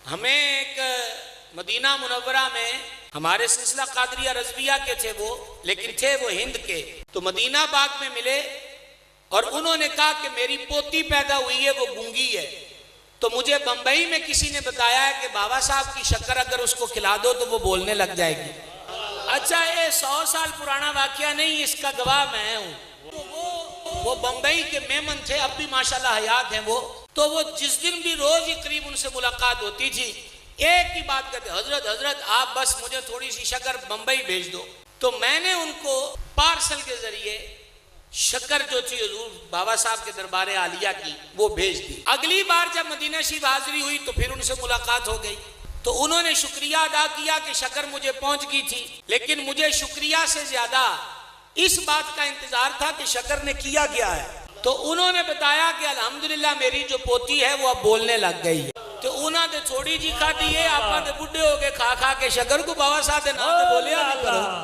हमें एक Medina Munawwara में हमारे सिलसिला कादरिया रज़विया के थे वो, लेकिन थे वो हिंद के, तो मदीना बाग में मिले और उन्होंने कहा कि मेरी पोती पैदा हुई है, वो गूंगी है। तो मुझे बंबई में किसी ने बताया है कि बाबा साहब की शक्कर अगर उसको खिला दो तो वो बोलने लग जाएगी। अच्छा, ये 100 साल पुराना वाकया नहीं, इसका गवाह मैं हूँ। तो वो बंबई के मेमन थे, अब भी माशाल्लाह हयात हैं वो। तो वो जिस दिन भी रोज ही करीब उनसे मुलाकात होती थी, एक ही बात कहते, हजरत हजरत आप बस मुझे थोड़ी सी शक्कर बंबई भेज दो। तो मैंने उनको पार्सल के जरिए शक्कर जो थी हुजूर बाबा साहब के दरबार आलिया की वो भेज दी। अगली बार जब मदीना शरीफ हाजिरी हुई तो फिर उनसे मुलाकात हो गई। तो उन्होंने शुक्रिया अदा किया कि शक्कर मुझे पहुंच गई थी, लेकिन मुझे शुक्रिया से ज्यादा इस बात का इंतजार था कि शक्कर ने किया क्या है। तो उन्होंने बताया कि अल्हम्दुलिल्लाह मेरी जो पोती है वो अब बोलने लग गई है। तो उन्होंने थोड़ी जी खा दी है, आप बुढ़े हो गए खा खा के शक्कर को बाबा साहब ने नाम बोलिया नहीं करो।